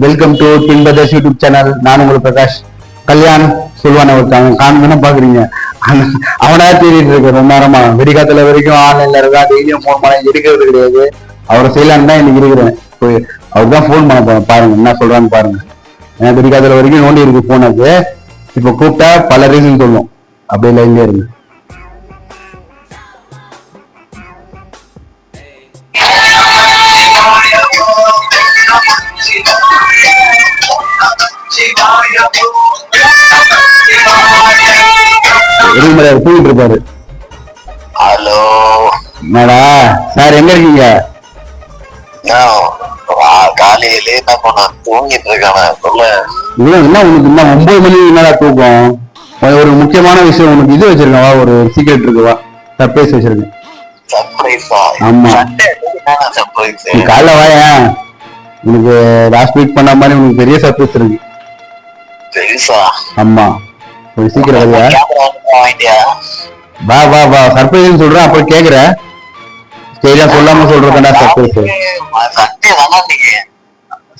Welcome to Tin brothers YouTube channel. நான் உங்களுக்கு பிரகாஷ். கல்யாண் சொல்லுவான ஒருத்தவங்க காமிக்கணும் பாக்குறீங்க. அவனா தேடிட்டு இருக்க ரொம்ப நேரமா வெடிக்காத்துல வரைக்கும் ஆன்லைன்ல இருக்கா. டெய்லியும் போன் பண்ண எடுக்கிறது கிடையாது. அவரை செய்யலான்னு தான் இன்னைக்கு இருக்கிறேன். அவருக்கு தான் போன் பண்ண போறேன். பாருங்க என்ன சொல்றான்னு பாருங்க. ஏன்னா வெடிக்காத்துல வரைக்கும் நோண்டி இருக்கு போனது. இப்ப கூப்பிட்டா பல ரீசன் சொல்லும். அப்படி இல்லை இங்கே இருக்கு. தூங்கிட்டு இருப்பாரு. ஹலோ என்னடா சார் எங்க இருக்கீங்க? காலையில என்ன பண்ண தூங்கிட்டு இருக்கான சொல்ல. என்ன உனக்கு இன்னும் 9 மணி என்னடா தூக்கம்? ஒரு முக்கியமான விஷயம் உனக்கு இது வச்சிருக்கவா, ஒரு சீக்ரெட் இருக்குவா, சர்ப்ரைஸ் வச்சிருக்கேன். சர்ப்ரைஸா? ஆமா, சர்ப்ரைஸ். நீ காலைல வாயா, உனக்கு லாஸ்ட் வீக் பண்ண மாதிரி உனக்கு பெரிய சர்ப்ரைஸ் இருக்கு. ஆமா, ஒரு சீக்கிரம் வா வா வா. சர்ப்ரைஸ் சொல்றேன் அப்புறம் கேக்குற. சரியா சொல்லாம சொல்றதுடா சர்ப்ரைஸ்.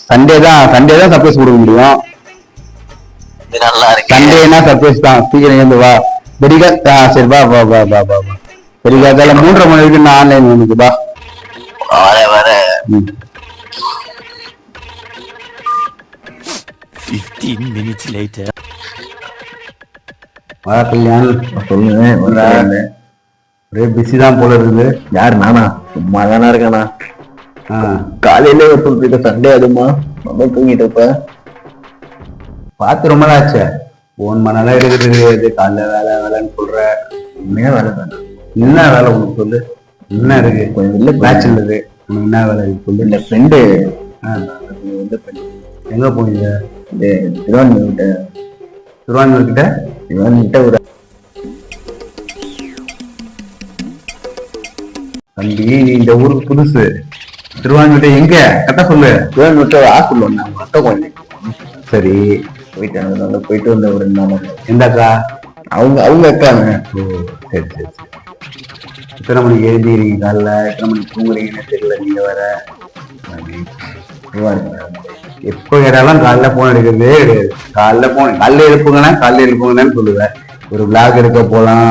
சண்டே தான் சர்ப்ரைஸ் கொடுக்க முடியும். சண்டேனா சர்ப்ரைஸ் தான். சீக்கிரம் இருந்து வா. வெடிக்கா சரி வா வா வா வா வா வா. வெடிக்காதால 3:30 மணி வரைக்கும் நான் ஆன்லைன் உனக்கு வா. வர 15 minutes later. வா கல்யாண் சொல்லுங்க. ஒரே பிஸி தான் போல இருக்குது. யாரு நானா? சும்மா தானா இருக்கானா? காலையில சொல்லிட்டு சண்டே அதுமா நம்ம தூங்கிட்டப்ப பார்த்து ரொம்ப நாள் ஆச்சு. போன் பண்ணலாம் எடுக்கிறது கிடையாது. காலைல வேலை வேலைன்னு சொல்ற. உண்மையா வேலை தானே? என்ன வேலை உனக்கு சொல்லு. என்ன இருக்கு? கொஞ்சம் இல்லை மேட்ச் இருந்தது. உனக்கு என்ன வேலை இருக்கு சொல்லு. இல்லை ஃப்ரெண்டு. எங்க போனீங்க? திருவான்மூர் கிட்ட. திருவான்மூர் கிட்ட ஒரு தம்பி, நீ இந்த ஊருக்கு புதுசு. திருவான்மூர் எங்க கரெக்டா சொல்லு. திருவான்மூர் ஹாஸ்பிட்டல் வந்தாங்க அத்தை குழந்தைங்க. சரி, போயிட்டு போயிட்டு வந்த ஒரு 2 நாள். எந்த அக்கா? அவங்க அக்காங்க. ஓ சரி சரி சரி. எத்தனை மணிக்கு எழுதிக்கிறீங்க காலைல? எத்தனை மணிக்கு தூங்குறீங்கன்னு தெரியல. நீங்க வேற எப்போ கேட்டாலும் காலைல போன் எடுக்கிறதே கிடையாது. காலைல எழுப்புங்கன்னு சொல்லுவேன். ஒரு விளாக் எடுக்க போலாம்,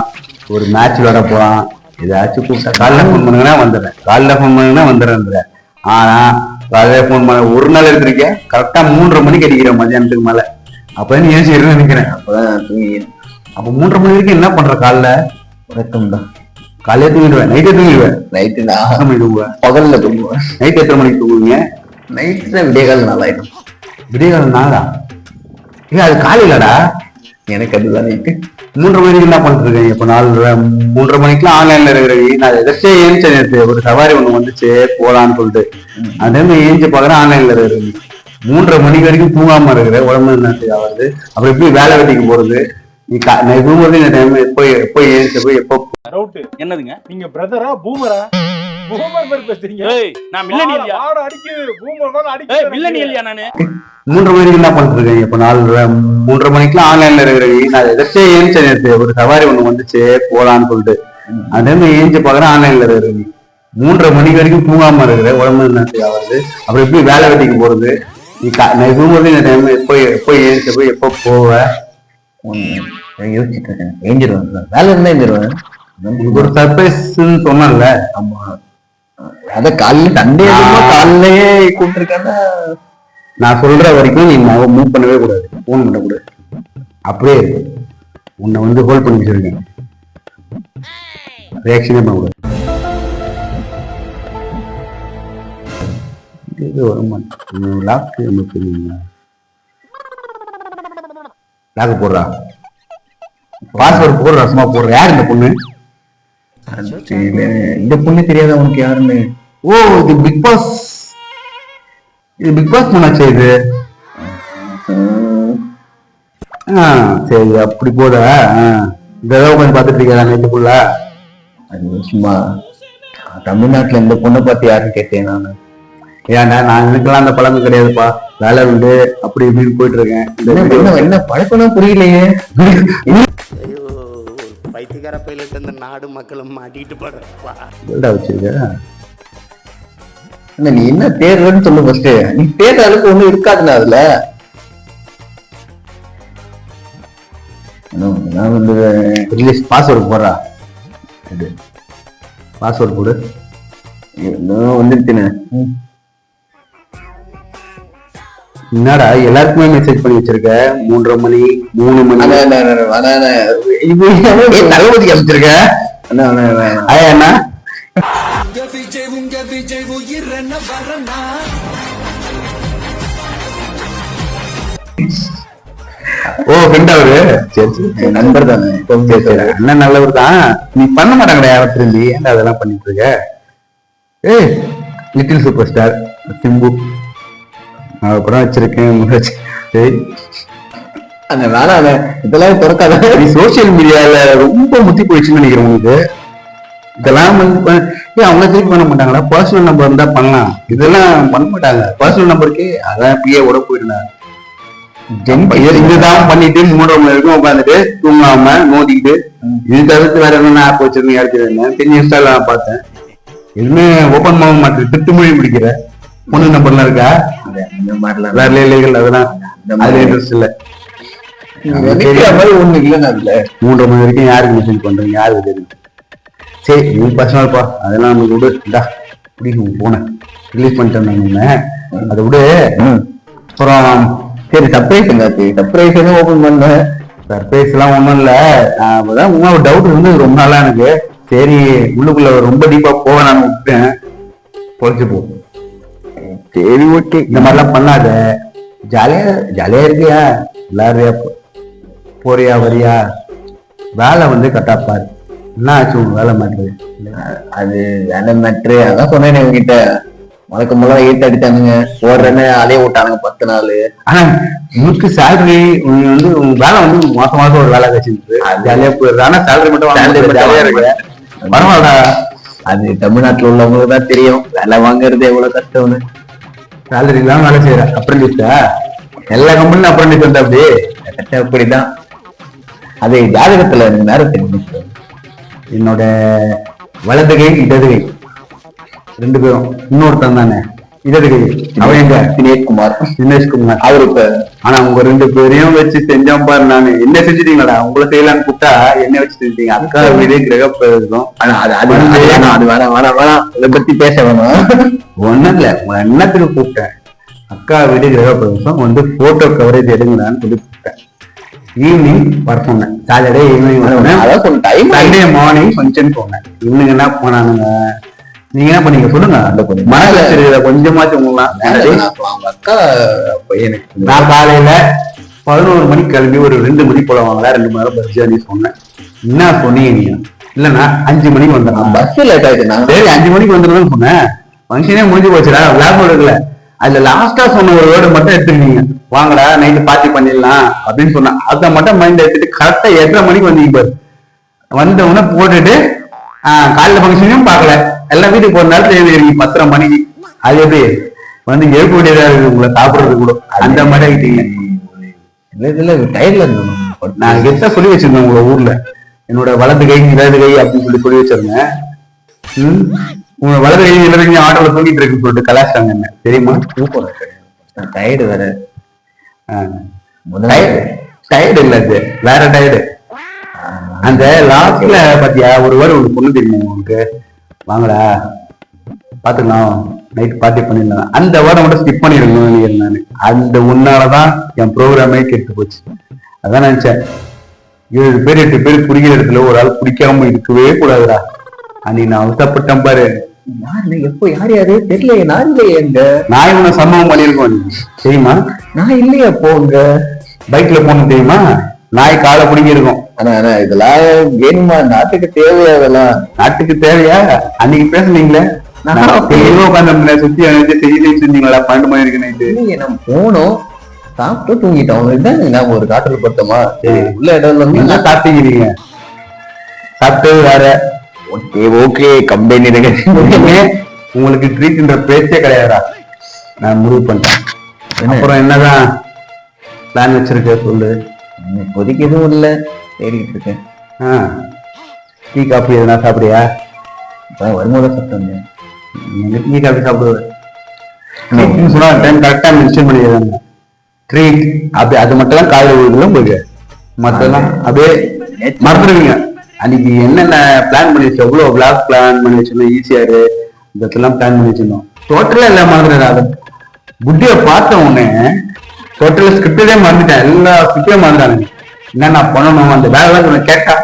ஒரு மேட்ச் விளையாட போலாம், ஏதாச்சும் கூப்பிட்டா காலைல போன் பண்ணுங்கன்னா வந்துடுறேன். காலைல போன் பண்ணுங்கன்னா வந்துடுறேன். ஆனா காலையில போன் பண்ண ஒரு நாள் எடுத்திருக்கேன். கரெக்டா 3:30 மணிக்கு அடிக்கிறேன் மதியானத்துக்கு மேல. அப்பதான் நீ ஏன் நினைக்கிறேன். அப்பதான் தூங்கி. அப்ப 3:30 மணி வரைக்கும் என்ன பண்ற? காலைல வணக்கம்டா. காலையில தூங்கிடுவேன், நைட்டே தூங்கிடுவேன். நைட்டு தூங்குவேன், பகல்ல தூங்குவேன். நைட் எத்தனை மணிக்கு தூங்குவீங்க? நைட்டு தான் விடியகால நாளாயிடும். விடியகால நாளா? ஏன் அது காலையிலடா? எனக்கு அதுதான் நைட்டு. 3:30 மணிக்கு என்ன பண்ணிட்டு இருக்கேன்? இப்ப 3:30 மணிக்கெல்லாம் ஆன்லைன்ல இருக்கிறேன். நான் எதாச்சும் ஏஞ்சி ஒரு சவாரி ஒண்ணு வந்துச்சு போலான்னு சொல்லிட்டு அதே மாதிரி ஏஞ்சி பாக்குறேன் ஆன்லைன்ல இருக்கிறேன். 3:30 மணிக்கு வரைக்கும் தூங்காம இருக்கிறேன். உடம்பு என்ன ஆகுது? அப்புறம் எப்படி வேலை வெட்டிக்கு போறது? நான் தூங்குறது இந்த டைம் எப்போ ஏஞ்சி போய் எப்போ என்னதுங்க? நீங்க பிரதரா பூமரா? பூமர் பேர் பேசுறீங்க. நான் மில்லனியல்யா. ஆட அடிக்குது. பூமர் மேல அடிக்குது. மில்லனியல்யா நானு. 3:30 மணிக்கு என்ன பண்ணிட்டு இருக்கேன்? இப்ப 3:30 மணிக்கெல்லாம் ஆன்லைன்ல இருக்கிறேன். நான் எதாச்சும் ஏஞ்சி ஒரு சவாரி ஒண்ணு வந்துச்சு போலான்னு சொல்லிட்டு அதே மாதிரி ஏஞ்சி பாக்குறேன் ஆன்லைன்ல இருக்கிறேன். 3:30 மணிக்கு வரைக்கும் தூங்காம இருக்கிறேன். உடம்பு என்ன ஆகுது? அப்புறம் எப்படி வேலை வெட்டிக்கு போறது? நான் தூங்குறது இந்த டைம் எப்போ ஏஞ்சி போய் எப்போ போவேன் யோசிச்சுட்டு இருக்கேன். ஏஞ்சிருவேன். வேலை இருந்தா ஏஞ்சிருவேன். ஒரு சர்ப்ரைஸ் சொன்னல. ஆமா, அத காலையில சண்டே காலையிலேயே கூப்பிட்டுருக்காங்க. நான் சொல்ற வரைக்கும் நீ மூவ் பண்ணவே கூடாது, போன் பண்ணக்கூடாது. அப்படியே உன்னை ஹோல்ட் பண்ணி வச்சிருக்கேன். ரியாக்ஷனே பண்ணக்கூடாது. இது லாக்கு லாக்கு போடுறா, பாஸ்வேர்டு போடுறா, சும்மா போடுற. யார் இந்த பொண்ணு? இந்த பொண்ணு தெரியாத உனக்கு யாருன்னு? ஓ, இது பிக் பாஸ். இது பிக் பாஸ் பண்ணாச்சு இது. சரி, அப்படி போத இதெல்லாம் கொஞ்சம் பார்த்துட்டு இருக்கா நைட்டுக்குள்ள? அது சும்மா தமிழ்நாட்டுல இந்த பொண்ணை பார்த்து யாருன்னு கேட்டேன் நானு. ஏன்டா, நான் எனக்கெல்லாம் அந்த பழக்கம் கிடையாதுப்பா. வேலை உண்டு, அப்படி இப்படின்னு போயிட்டு இருக்கேன். என்ன பழக்கம்னா புரியலையே. பைத்தியக்கார பையிலிட்டு இந்த நாடு மக்களும் மாட்டிட்டு படுறப்பா வச்சிருக்க. நீ என்ன தேடுறன்னு சொல்லு ஃபர்ஸ்ட். நீ தேடுற அளவுக்கு ஒண்ணும் இருக்காதுண்ணா அதுல. நான் வந்து ரிலீஸ் பாஸ்வேர்டு போடுறா. பாஸ்வேர்டு போடு. வந்துருச்சுண்ணே. என்னடா எல்லாருக்குமே மெசேஜ் பண்ணி வச்சிருக்க? 3:30 மணி 3 மணி தளபதி அமைச்சிருக்க. அண்ணா ஓ ஃப்ரெண்ட் அவரு. சரி சரி நண்பர் தானே. சரி சரி அண்ணன் நல்லவர் தான். நீ பண்ண மாட்டாங்கடா யாரும் திரும்பி. ஏன்டா அதெல்லாம் பண்ணிட்டு இருக்க? ஏய் லிட்டில் சூப்பர் ஸ்டார் சிம்பு அப்புறம் வச்சிருக்கேன். அந்த வேணாம் இதெல்லாம் திறக்காத. நீ சோசியல் மீடியால ரொம்ப முத்தி போயிடுச்சுன்னு நினைக்கிறேன் உங்களுக்கு. இதெல்லாம் அவங்க திருப்பி பண்ண மாட்டாங்களா? பர்சனல் நம்பர் இருந்தா பண்ணலாம். இதெல்லாம் பண்ண மாட்டாங்க. பர்சனல் நம்பருக்கு அதான் பிஏ ஓட போயிடுறாங்க. இதுதான் பண்ணிட்டு 3:30 மணி வரைக்கும் உட்காந்துட்டு தூங்காம நோதிக்கிட்டு இது தவிர்த்து வேற என்ன ஆப் வச்சிருந்தீங்க யாருக்கு தெரிஞ்ச இன்ஸ்டால நான் பார்த்தேன். எதுவுமே ஓபன் பண்ண மாட்டேன். திட்டு மொழி பிடிக்கிற பொண்ணு நம்பர்லாம் இருக்கா? வேற இல்லைகள் அதெல்லாம் அதுல இன்ட்ரெஸ்ட் இல்ல. ஒண்ணு இல்லைன்னா அதுல 3:30 மணி வரைக்கும் யாருக்கு மெசேஜ் பண்றீங்க? யாருக்கு தெரியும்? சரி நீ பர்சனல்ப்பா அதெல்லாம் நமக்கு விடு. இந்தா பிடிக்கும் போனேன் ரிலீஸ் பண்ணிட்டு இருந்தாங்க அதை விடு. அப்புறம் சரி சர்ப்ரைஸ் எங்காச்சு? சர்ப்ரைஸ் எதுவும் ஓபன் பண்ண? சர்ப்ரைஸ் எல்லாம் ஒண்ணும் இல்ல. அதான் ஒரு டவுட் இருந்து ரொம்ப நாளா எனக்கு. சரி உள்ளுக்குள்ள ரொம்ப டீப்பா போக நான் விட்டேன். பொழைச்சு போ. சரி ஓகே இந்த மாதிரிலாம் பண்ணாத. ஜாலியா ஜாலியா இருக்கியா? விளையாடுறியா? போறியா வரியா? வேலை வந்து கட்டாப்பாரு. என்ன ஆச்சு உங்க வேலை மாட்டு? அது வேலை மேட்ரு. அதான் சொன்னேன் உங்ககிட்ட. முழக்க முழக்க ஏட்டு அடித்தானுங்க. ஓடுறேன்னு அலைய விட்டானுங்க 10 நாள். ஆனா உனக்கு சேலரி வந்து உங்க வேலை வந்து மாசம் மாசம் ஒரு வேலை கிடைச்சிருக்கு. ஜாலியா போயிடுது. ஆனா சேலரி மட்டும் ஜாலியா இருக்கு. பரவாயில்ல. அது தமிழ்நாட்டுல உள்ளவங்களுக்கு தான் தெரியும் வேலை வாங்குறது எவ்வளவு கஷ்டம்னு. சேலரி எல்லாம் வேலை செய்யற அப்ரண்டிஸா? எல்லா கம்பெனிலும் அப்ரண்டிஸ் வந்து அப்படி அப்படிதான். அது ஜாதகத்துல நேரம் தெரியும். என்னோட வலது கை இடது கை 2 பேரும் இன்னொருத்தன் தானே இடது கை. அவன் எங்க? தினேஷ்குமார் அவருக்கு. ஆனா உங்க 2 பேரையும் வச்சு செஞ்சோம் பாரு. நானு என்ன செஞ்சுட்டீங்களா? உங்களை செய்யலான்னு கூப்பிட்டா என்ன வச்சு செஞ்சீங்க? அக்கா வீடு கிரக பிரவேசம். ஆனா அது வேணாம் வேணாம் வேணாம் இதை பத்தி பேச வேணாம். ஒண்ணும் இல்ல உங்க எண்ணத்துக்கு கூப்பிட்டேன். அக்கா வீடு கிரக பிரவேசம் வந்து போட்டோ கவரேஜ் எடுங்களான்னு சொல்லி கூப்பிட்டேன். ஈவினிங் வர சொன்னேன். Saturday evening Sunday morning function போனேன். இவனுங்க என்ன போனானுங்க? நீங்க என்ன பண்ணீங்க சொல்லுங்க. அந்த மனசுல தெரியல கொஞ்சமாச்சும் அக்கா பையனுக்கு. நான் காலையில 11 மணிக்கு கிளம்பி ஒரு 2 மணி போல வாங்கலாம். 2 மணி நேரம் பஸ் ஜர்னி சொன்னேன். என்ன சொன்னீங்க நீங்க? இல்லன்னா 5 மணிக்கு வந்துடலாம். பஸ் லேட் ஆயிடுச்சு. சரி 5 மணிக்கு வந்துடலாம்னு சொன்னேன். ஃபங்க்ஷனே முடிஞ்சு போச்சுடா. விளையாட இருக்குல்ல. அதுல லாஸ்டா சொன்ன ஒரு வேர்டு மட்டும் எடுத்துருக்கீங்க. வாங்கடா நைட்டு பார்ட்டி பண்ணிடலாம் அப்படின்னு சொன்னேன். அதை மட்டும் மைண்ட் எடுத்துட்டு கரெக்டா 8:30 மணிக்கு வந்தீங்க பாரு. வந்த உடனே போட்டுட்டு காலையில ஃபங்க்ஷனையும் பார்க்கல. எல்லாம் வீட்டுக்கு போற நேரத்துல எழுதிருக்கீங்க 10:30 மணிக்கு. அது எப்படி வந்து எழுப்ப வேண்டியதா இருக்கு உங்களை சாப்பிடுறது கூட. அந்த மாதிரி ஆகிட்டீங்க. டயர்ல நான் கெட்டா சொல்லி வச்சிருந்தேன் உங்க ஊர்ல. என்னோட வலது கை இடது கை அப்படின்னு சொல்லி வச்சிருந்தேன். உங்க வலது கை இடது கை ஆட்டோல தூங்கிட்டு இருக்குன்னு சொல்லிட்டு கலாச்சாங்க என்ன தெரியுமா? டயர்டு வேற. டயர்டு இல்ல அது வேற டயர்டு. அந்த லாஸ்ட்ல பாத்தியா ஒரு வேர்டு உங்களுக்கு பொண்ணு தெரியுமா உங்களுக்கு? வாங்கடா பாத்துக்கலாம் நைட் பார்ட்டி பண்ணிடலாம். அந்த வேர்டை மட்டும் ஸ்கிப் பண்ணிருக்கணும் நினைக்கிறேன் நானு. அந்த உன்னாலதான் என் ப்ரோக்ராமே கெட்டு போச்சு. அதான் நினைச்சேன் 7 பேர் 8 பேர் குடிக்கிற இடத்துல ஒரு ஆள் குடிக்காம இருக்கவே கூடாதுடா. அன்னைக்கு நான் அவசப்பட்டேன் பாரு. யாரு எப்போ யார் யாரு தெரியல. நான் இல்லையே எங்க. நான் இவனை சம்பவம் பண்ணிருக்கோம் தெரியுமா? நான் இல்லையா போங்க பைக்ல போகணும் தெரியுமா? நாய் காலை பிடிங்கிருக்கும். ஆனா இதெல்லாம் வேணுமா? நாட்டுக்கு தேவையா? அதெல்லாம் நாட்டுக்கு தேவையா? அன்னைக்கு பேசுனீங்களே உட்காந்து சுத்தி செய்தி செஞ்சீங்களா? 12 மணி இருக்கு நைட்டு. நம்ம போனோம் சாப்பிட்டு தூங்கிட்டோம். இதுதான் நாம ஒரு காட்டுல பார்த்தோமா? உள்ள இடம் என்ன சாப்பிட்டீங்க? சாப்பிட்டு வேற. ஓகே ஓகே கம்பெனி உங்களுக்கு ட்ரீட்ன்ற பேச்சே கிடையாதா? நான் முடிவு பண்ணிட்டேன். அப்புறம் என்னதான் பிளான் வச்சிருக்க சொல்லு. இப்போதைக்கு எதுவும் இல்லை தேடிட்டு இருக்கேன். டீ காஃபி எதுனா சாப்பிடுறியா? வரும்போது சாப்பிட்டேன். டீ காஃபி சாப்பிடுவேன். ட்ரீட்னு சொன்னா டைம் கரெக்டா மென்ஷன் பண்ணிடுறாங்க. ட்ரீட் அப்படி அது மட்டும் தான் காலையில் விழுதுலாம் போயிருக்கு. மற்றெல்லாம் அப்படியே மறந்துடுவீங்க. அன்னைக்கு என்னென்ன பிளான் பண்ணி வச்சோம், எவ்வளோ பிளாக் பிளான் பண்ணி வச்சிருந்தோம், ஈஸியாரு இதெல்லாம் பிளான் பண்ணி வச்சிருந்தோம். டோட்டலா எல்லாம் மறந்துடுறாங்க. புட்டியை பார்த்த உடனே டோட்டலா ஸ்கிரிப்டே மறந்துட்டேன், எல்லா ஸ்கிரிப்டையும் மறந்துட்டாங்க. என்ன நான் பண்ணணும் அந்த வேலைலாம் கேட்டா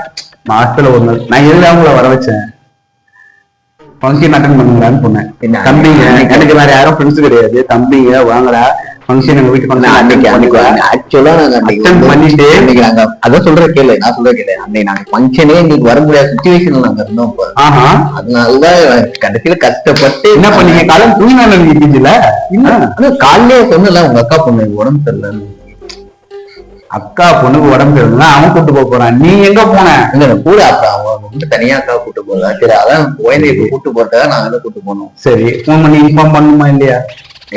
மாசத்துல ஒரு நாள் நான் எல்லாம் அவங்கள வர வச்சேன். ஃபங்க்ஷன் அட்டன் பண்ணுங்களான்னு சொன்னேன். தம்பிங்க எனக்கு வேற யாரும் ஃப்ரெண்ட்ஸ் கிடையாது, தம்பிங்க வாங்கடா ஃபங்க்ஷன் எங்க வீட்டுக்கு வந்து ஆக்சுவலா பண்ணிட்டு நாங்க அதான் சொல்ற கேளு, நான் சொல்ற கேளு, அன்னைக்கு நாங்க ஃபங்க்ஷனே எங்களுக்கு வர முடியாத சுச்சுவேஷன்ல நாங்க இருந்தோம். அதனாலதான் கடைசியில கஷ்டப்பட்டு என்ன பண்ணீங்க, காலம் தூங்கினால இருந்துச்சுல. காலையிலே சொன்னல உங்க அக்கா பொண்ணு உடம்பு சரியில்லை, அக்கா பொண்ணுக்கு உடம்பு சரியில்லைன்னா அவன் கூட்டு போக போறான், நீ எங்க போன? இல்ல கூட அக்கா அவன் வந்து தனியா அக்கா கூட்டு போறா. சரி அதான் குழந்தைய கூட்டு போறதா நாங்க தான் கூட்டு போனோம். சரி ஃபோன் பண்ணி இன்ஃபார்ம் பண்ணுமா இல்லையா?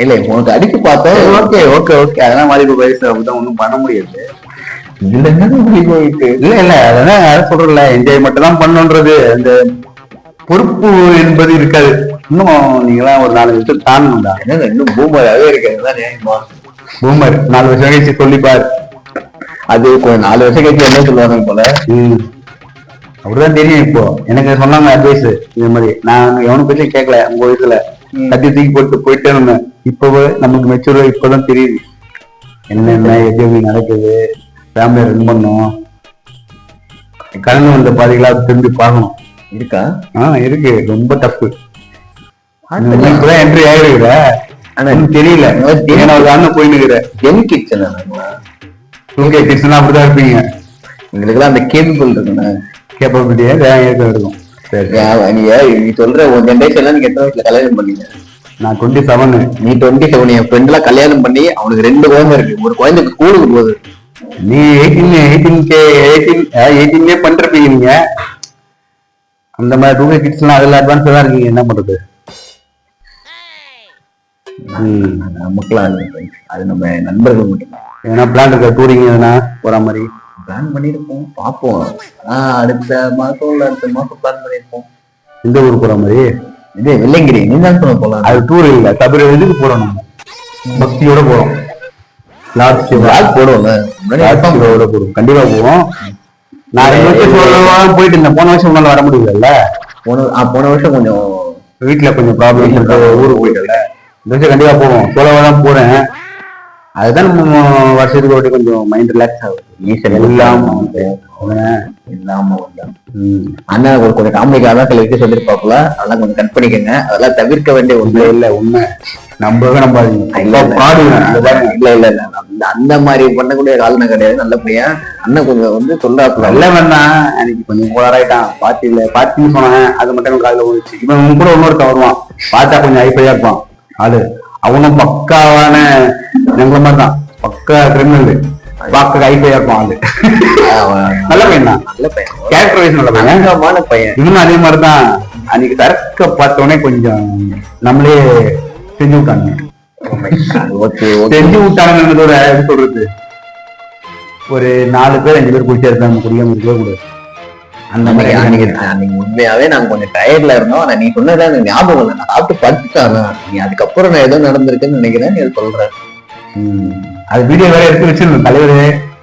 இல்ல உனக்கு அடிச்சு பார்த்தேன். ஓகே ஓகே ஓகே அதெல்லாம் வாலிப வயசு அப்படிதான் ஒண்ணும் பண்ண முடியாது. இதுல என்ன போயிட்டு இல்ல இல்ல அதான் சொல்றல, என்ஜாய் மட்டும் தான் பண்ணுன்றது, அந்த பொறுப்பு என்பது இருக்காது. இன்னும் நீங்களாம் ஒரு 4 வருஷம் தாண்டணும்டா. என்ன இன்னும் பூமராகவே இருக்காதுதான் நியாயமா? பூமர் 4 வருஷம் கழிச்சு சொல்லிப்பாரு. அது 4 வருஷம் கழிச்சு என்ன சொல்லுவாங்க போல. அப்படிதான் தெரியும். இப்போ எனக்கு சொன்னாங்க அட்வைஸ் இது மாதிரி, நான் எவனு பத்தி கேட்கல. உங்க வயசுல கத்தி தூக்கி போட்டு போயிட்டே இருந்தேன். இப்பவே நமக்கு மெச்சூர் இப்பதான் தெரியுது என்னென்ன எப்படி நடக்குது, ஃபேமிலியை ரன் பண்ணும், கடந்து வந்த பாதைகளா திரும்பி பார்க்கணும். இருக்கா? இருக்கு. ரொம்ப டஃப். இப்பதான் என்ட்ரி ஆயிருக்கிற ஆனா தெரியல. ஒரு அண்ணன் போயின்னு என் கிச்சன் கிட்ஸ்னா அப்படிதான் இருப்பீங்க. எங்களுக்குலாம் அந்த கேபிள் இருக்குண்ணா, கேப்பபிலிட்டியா இருக்கும். நீ சொல்ற உன் ஜென்ரேஷன்ல நீங்க எத்தனை வயசுல கல்யாணம் பண்ணீங்க? நான் 27. நீ 27. என் ஃப்ரெண்ட் எல்லாம் கல்யாணம் பண்ணி அவனுக்கு 2 குழந்தை இருக்கு. ஒரு குழந்தைக்கு ஸ்கூலுக்கு போகுது. நீ 18 பண்றீங்க நீங்க. அந்த மாதிரி 2K கிட்ஸ் எல்லாம் அதுல அட்வான்ஸா தான் இருக்கீங்க. என்ன பண்றது? நமக்குலாம் அது நம்ம நண்பர்கள் மட்டும்தான். ஏன்னா பிளான் இருக்க டூரிங் எதுனா போற மாதிரி பிளான் பண்ணிருப்போம், பார்ப்போம். அடுத்த மாசம் பிளான் பண்ணிருப்போம். இந்த ஊருக்கு போற மாதிரி. இது வெள்ளைங்கிரி நீ தான் சொல்ல போலாம். அது டூர் இல்ல, தவிர இதுக்கு போறோம். நம்ம பக்தியோட போறோம். போடுவோம் கண்டிப்பா போவோம். நான் 2 வருஷம் போயிட்டு இருந்தேன். போன வருஷம் உன்னால வர முடியல. போன வருஷம் கொஞ்சம் வீட்டுல கொஞ்சம் ப்ராப்ளம், ஊருக்கு போயிட்டல. இந்த வருஷம் கண்டிப்பா போவோம். சோலோவாதான் போறேன். அதுதான் நம்ம வருஷத்துக்கு ஒரு கொஞ்சம் மைண்ட் ரிலாக்ஸ் ஆகுது. அண்ணா ஒரு கொஞ்சம் காமெடிக்காக தான் சில விஷயம் சொல்லிருப்பாப்புல, அதெல்லாம் கொஞ்சம் கட் பண்ணிக்கங்க. அதெல்லாம் தவிர்க்க வேண்டிய ஒண்ணு இல்ல. உண்மை நம்பவே நம்பாதீங்க. இல்ல இல்ல இல்ல அந்த மாதிரி பண்ணக்கூடிய காலனை கிடையாது. நல்ல பையன் அண்ணன் கொஞ்சம் வந்து சொல்றாப்புல. நல்ல வேணாம். அன்னைக்கு கொஞ்சம் போராயிட்டான். பாத்தின்னு சொன்னேன், அது மட்டும் காலையில ஓடிச்சு. இவன் கூட இன்னொருத்தன் வருவான், பார்த்தா கொஞ்சம் ஐப்பையா இருப்பான் ஆளு. அவனும் பக்காவான எங்களை மாதிரி தான், பக்கா கிரிமினல், பார்க்க ஐப்பையா இருப்பான் ஆளு. நல்ல பையன் தான், நல்ல பையன், கேரக்டர் வைஸ் நல்ல பையன், பையன். இன்னும் அதே மாதிரிதான். அன்னைக்கு தரக்க பார்த்தோடனே கொஞ்சம் நம்மளே செஞ்சு விட்டாங்க. செஞ்சு விட்டாங்கன்றதோட எப்படி சொல்றது, ஒரு 4 பேர் 5 பேர் குடிச்சா இருக்காங்க, குடிக்காம இருக்கவே கூடாது. அந்த மாதிரி அன்னைக்கு உண்மையாவே நாங்க கொஞ்சம் டயர்ட்ல இருந்தோம். ஆனா நீ சொன்னதுல எனக்கு ஞாபகம் இல்லை, நான் சாப்பிட்டு படுத்துட்டாங்க. நீ அதுக்கப்புறம் நான் ஏதோ நடந்திருக்குன்னு நினைக்கிறேன். நீ சொல்றேன். அது வீடியோ வேற எடுத்து வச்சிருந்தோம். தலைவரு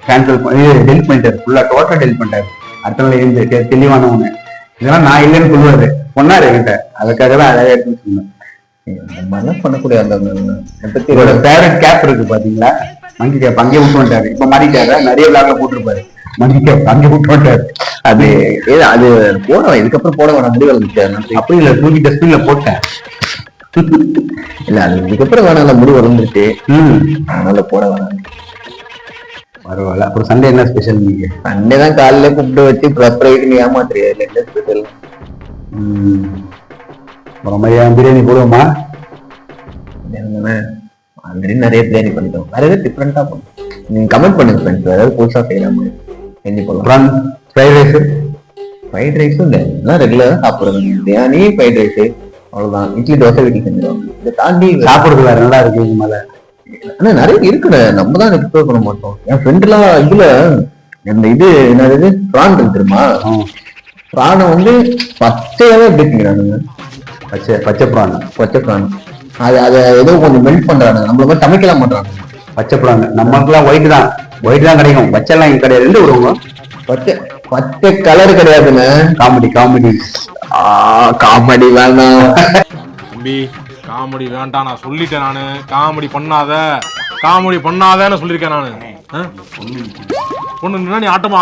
கேன்சல் பண்ணி டெலிட் பண்ணிட்டாரு, ஃபுல்லா டோட்டலா டெலிட் பண்ணிட்டாரு. அடுத்த நாள் இருந்து தெளிவானவங்க இதெல்லாம் நான் இல்லைன்னு சொல்லுவாரு, பொண்ணாரு என்கிட்ட. அதுக்காக தான் அழகா எடுத்து வச்சிருந்தேன். பண்ணக்கூடிய அந்த ஃபேவரட் கேப் இருக்கு பாத்தீங்களா, மங்கி கேப், அங்கேயே விட்டு வந்துட்டாரு. இப்ப மாறிட்டாரு, நிறைய விளாக்ல போட்டிருப்பாரு. மங்கி கேப் அங்கே விட்டு வந்துட்டாரு. அது அது போட இதுக்கப்புறம் போட வேணாம், முடிவு அப்படி இல்ல, தூக்கி டஸ்ட்பின்ல போட்டேன். இல்ல அது இதுக்கப்புறம் வேணாம், முடிவு வந்துருச்சு. அதனால போட வேணாம். பரவாயில்ல. அப்புறம் சண்டே என்ன ஸ்பெஷல்? நீங்க சண்டே தான் காலையில கூப்பிட்டு வச்சு ப்ரெப்பரேட் நீ ஏமாத்துறியா? இல்ல என்ன ஸ்பெஷல்? பிரியாணி போடுவோமா? ஆல்ரெடி நிறைய பிரியாணி பண்ணிட்டோம், வேற ஏதாவது டிஃப்ரெண்டா பண்ணும். நீங்க கமெண்ட் பண்ணுங்க ஃப்ரெண்ட்ஸ், வேற ஏதாவது புதுசா செய்யலாமா செஞ்சு போடலாம். ஃப்ரைட் ரைஸும் இல்லை, எல்லாம் ரெகுலரா சாப்பிடுறது. பிரியாணி, ஃப்ரைட் ரைஸ், அவ்வளவுதான். இட்லி, தோசை வீட்டுக்கு செஞ்சிருவாங்க. இதை தாண்டி சாப்பிடுறது வேற நல்லா இருக்கு இது மேல. ஆனா நிறைய இருக்குட, நம்ம தான் எக்ஸ்ப்ளோர் பண்ண மாட்டோம். என் ஃப்ரெண்ட் எல்லாம் இதுல இந்த இது என்னது பிரான் தெரியுமா? பிரானை வந்து பச்சையாவே எப்படி திங்கிறானுங்க. பச்சை பிரான். அதை ஏதோ கொஞ்சம் மெல்ட் பண்றாங்க, நம்மள மாதிரி சமைக்கலாம் பண்றாங்க. பச்சை புறாங்க நமக்குலாம் ஒயிட் தான் கிடைக்கும், பச்சைலாம் இங்க கிடையாது. எந்த ஊருங்க? பச்சை பச்சை கலர் கிடையாதுன்னு. காமெடி காமெடி வேணாம் தம்பி, காமெடி வேண்டாம் நான் சொல்லிட்டேன். நானு காமெடி பண்ணாதன்னு சொல்லியிருக்கேன் நானு. பொண்ணு நீ ஆட்டமா